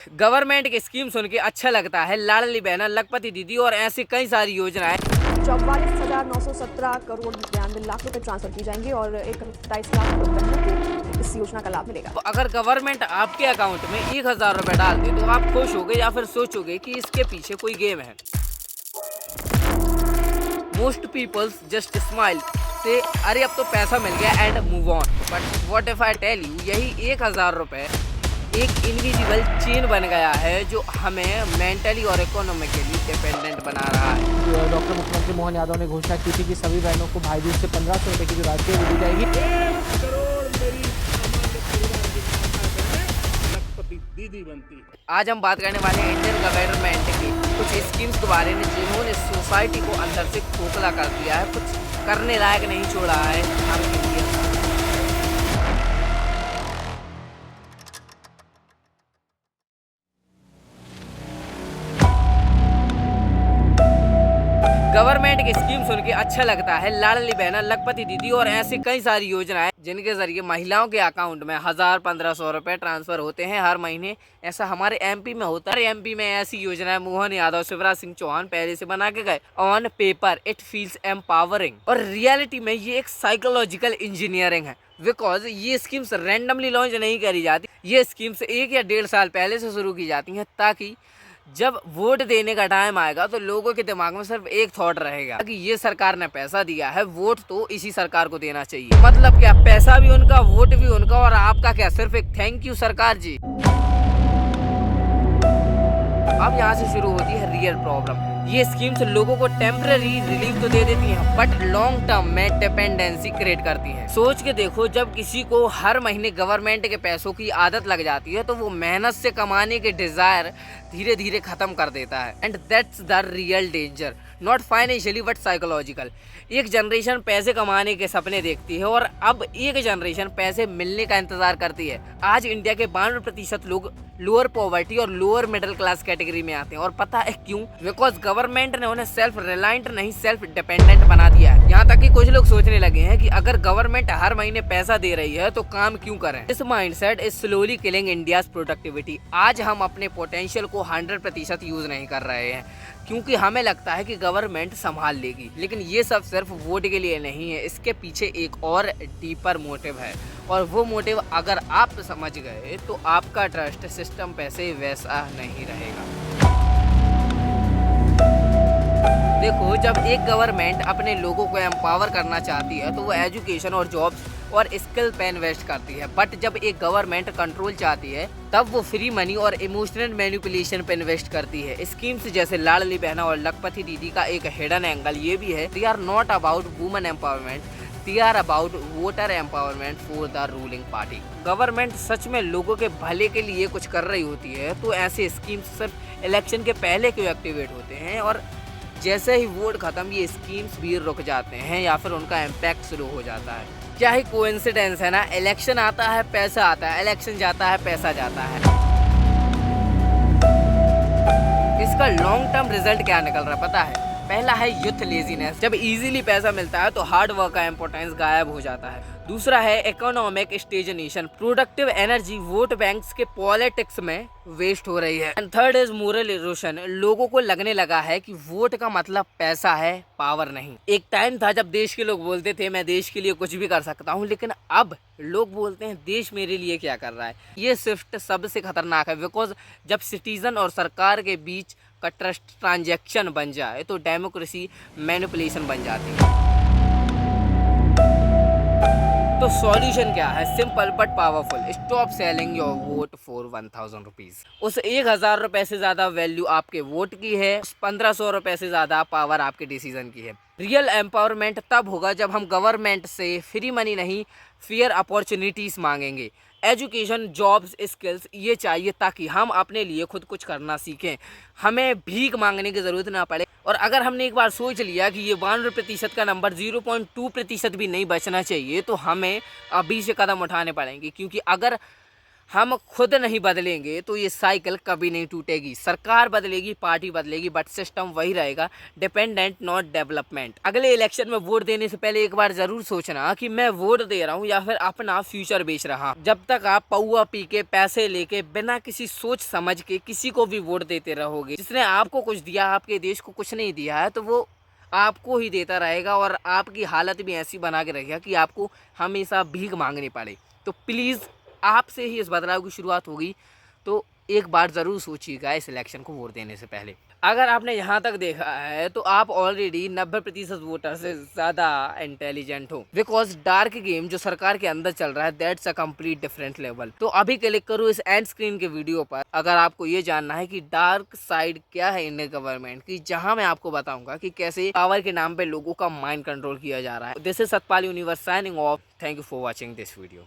Government की scheme सुन के अच्छा लगता है, लाडली बहना, लखपति दीदी और ऐसी कई सारी योजनाएं। 44,917 करोड़ 92 लाख रुपए ट्रांसफर की जाएंगी और 1,27 लाख बहनों को इस योजना का लाभ मिलेगा। तो अगर गवर्नमेंट आपके अकाउंट में 1,000 रुपए डाल दे तो आप खुश होगे या फिर सोचोगे कि इसके पीछे कोई गेम है। मोस्ट पीपल्स जस्ट स्माइल से अरे अब तो पैसा मिल गया and move on. But what if I tell you, यही 1,000 रुपए एक इनविजिबल चेन बन गया है जो हमें मेंटली और इकोनॉमिकली डिपेंडेंट बना रहा है। डॉक्टर मुख्यमंत्री मोहन यादव ने घोषणा की थी कि सभी बहनों को भाई दूज से 1,500 रुपए की जो राशि है वो दी जाएगी। 1 करोड़ मेरी सामान्य परिवार की लखपति दीदी बनती है। आज हम बात करने वाले हैं इंडियन गवर्नमेंट की कुछ स्कीम्स के बारे में जिन्होंने सोसाइटी को अंदर से खोखला कर दिया है, कुछ करने लायक नहीं छोड़ा है हम इंडियन। गवर्नमेंट की स्कीम सुन के अच्छा लगता है, लाडली बहना, लखपति दीदी और ऐसी कई सारी योजनाएं जिनके जरिए महिलाओं के अकाउंट में 1,000-1,500 रुपए ट्रांसफर होते हैं हर महीने। ऐसा हमारे एमपी में होता है। एमपी में ऐसी योजनाएं मोहन यादव, शिवराज सिंह चौहान पहले से बना के गए। On paper it feels empowering और रियलिटी में ये एक साइकोलॉजिकल इंजीनियरिंग है, बिकॉज ये स्कीम्स रैंडमली लॉन्च नहीं करी जाती। ये स्कीम्स 1 या 1.5 साल पहले से शुरू की जाती हैं ताकि जब वोट देने का टाइम आएगा तो लोगों के दिमाग में सिर्फ एक थॉट रहेगा कि ये सरकार ने पैसा दिया है, वोट तो इसी सरकार को देना चाहिए। मतलब क्या, पैसा भी उनका, वोट भी उनका और आपका क्या सिर्फ एक थैंक यू सरकार जी। अब यहाँ से शुरू होती है रियल प्रॉब्लम। ये स्कीम्स लोगों को टेम्पररी रिलीफ तो दे देती हैं बट लॉन्ग टर्म में डिपेंडेंसी क्रिएट करती हैं। सोच के देखो, जब किसी को हर महीने गवर्नमेंट के पैसों की आदत लग जाती है तो वो मेहनत से कमाने के डिजायर धीरे धीरे खत्म कर देता है। And that's the real danger, not financially but psychological. एक जनरेशन पैसे कमाने के सपने देखती है और अब एक जनरेशन पैसे मिलने का इंतजार करती है। आज इंडिया के 92% लोग लोअर पॉवर्टी और लोअर मिडिल क्लास कैटेगरी में आते हैं और पता है क्यों? बिकॉज गवर्नमेंट ने उन्हें सेल्फ रिलायंट नहीं सेल्फ डिपेंडेंट बना दिया है। यहाँ तक कि कुछ लोग सोचने लगे हैं कि अगर गवर्नमेंट हर महीने पैसा दे रही है तो काम क्यों करें। This mindset is slowly killing India's productivity. आज हम अपने पोटेंशियल को 100% यूज नहीं कर रहे हैं क्योंकि हमें लगता है कि गवर्नमेंट संभाल लेगी, लेकिन ये सब सिर्फ वोट के लिए नहीं है। इसके पीछे एक और डीपर मोटिव है और वो मोटिव अगर आप समझ गए तो आपका ट्रस्ट सिस्टम पे से वैसा नहीं रहेगा। देखो, जब एक गवर्नमेंट अपने लोगों को एम्पावर करना चाहती है तो वो एजुकेशन और जॉब्स और स्किल पे इन्वेस्ट करती है। बट जब एक गवर्नमेंट कंट्रोल चाहती है तब वो फ्री मनी और इमोशनल मैनिपुलेशन पे इन्वेस्ट करती है। स्कीम्स जैसे लाडली बहना और लखपति दीदी का एक हिडन एंगल ये भी है, they are not about women empowerment, they are about voter empowerment for the ruling party. Government सच में लोगों के भले के लिए कुछ कर रही होती है तो ऐसे स्कीम्स सिर्फ इलेक्शन के पहले क्यों एक्टिवेट होते हैं और जैसे ही वोट खत्म ये स्कीम्स भी रुक जाते हैं या फिर उनका इम्पैक्ट शुरू हो जाता है। क्या ही कोइंसिडेंस है ना, इलेक्शन आता है पैसा आता है, इलेक्शन जाता है पैसा जाता है। इसका लॉन्ग टर्म रिजल्ट क्या निकल रहा है पता है? पहला है यूथ लेजीनेस। जब इजीली पैसा मिलता है तो हार्ड वर्क का इंपॉर्टेंस गायब हो जाता है। दूसरा है economic stagnation. Productive energy vote banks के पॉलिटिक्स में वेस्ट हो रही है। And third is moral erosion. लोगों को लगने लगा है कि वोट का मतलब पैसा है, पावर नहीं। एक टाइम था जब देश के लोग बोलते थे मैं देश के लिए कुछ भी कर सकता हूँ, लेकिन अब लोग बोलते हैं देश मेरे लिए क्या कर रहा है। ये शिफ्ट सबसे खतरनाक है बिकॉज जब सिटीजन और सरकार के बीच का ट्रस्ट ट्रांजैक्शन बन जाए तो डेमोक्रेसी मैनिपुलेशन बन जाती है। तो सॉल्यूशन क्या है? Simple but powerful. Stop selling your vote for 1,000 rupees. उस 1,000 रुपए से ज्यादा वैल्यू आपके वोट की है, उस 1,500 रुपए से ज्यादा पावर आपके डिसीजन की है। रियल एम्पावरमेंट तब होगा जब हम गवर्नमेंट से फ्री मनी नहीं फेयर अपॉर्चुनिटीज मांगेंगे। एजुकेशन, जॉब्स, स्किल्स ये चाहिए ताकि हम अपने लिए खुद कुछ करना सीखें, हमें भीख मांगने की ज़रूरत ना पड़े। और अगर हमने एक बार सोच लिया कि ये 92% का नंबर 0.2% भी नहीं बचना चाहिए तो हमें अभी से कदम उठाने पड़ेंगे, क्योंकि अगर हम खुद नहीं बदलेंगे तो ये साइकिल कभी नहीं टूटेगी। सरकार बदलेगी, पार्टी बदलेगी, बट सिस्टम वही रहेगा, डिपेंडेंट नॉट डेवलपमेंट। अगले इलेक्शन में वोट देने से पहले एक बार जरूर सोचना कि मैं वोट दे रहा हूँ या फिर अपना फ्यूचर बेच रहा हूँ। जब तक आप पौआ पी के, पैसे लेके, बिना किसी सोच समझ के किसी को भी वोट देते रहोगे, जिसने आपको कुछ दिया, आपके देश को कुछ नहीं दिया है, तो वो आपको ही देता रहेगा और आपकी हालत भी ऐसी बना के रखेगा कि आपको हमेशा भीख मांगनी पड़े। तो प्लीज़ आपसे ही इस बदलाव की शुरुआत होगी, तो एक बार ज़रूर सोचिएगा इस इलेक्शन को वोट देने से पहले। अगर आपने यहाँ तक देखा है तो आप ऑलरेडी 90% वोटर से ज़्यादा इंटेलिजेंट हो, बिकॉज डार्क गेम जो सरकार के अंदर चल रहा है that's a complete different level. तो अभी क्लिक करो इस एंड स्क्रीन के वीडियो पर अगर आपको ये जानना है कि डार्क साइड क्या है इंडियन गवर्नमेंट की, जहाँ मैं आपको बताऊंगा कि कैसे पावर के नाम पे लोगों का माइंड कंट्रोल किया जा रहा है। This is Satpal universe signing off. Thank you for watching this video.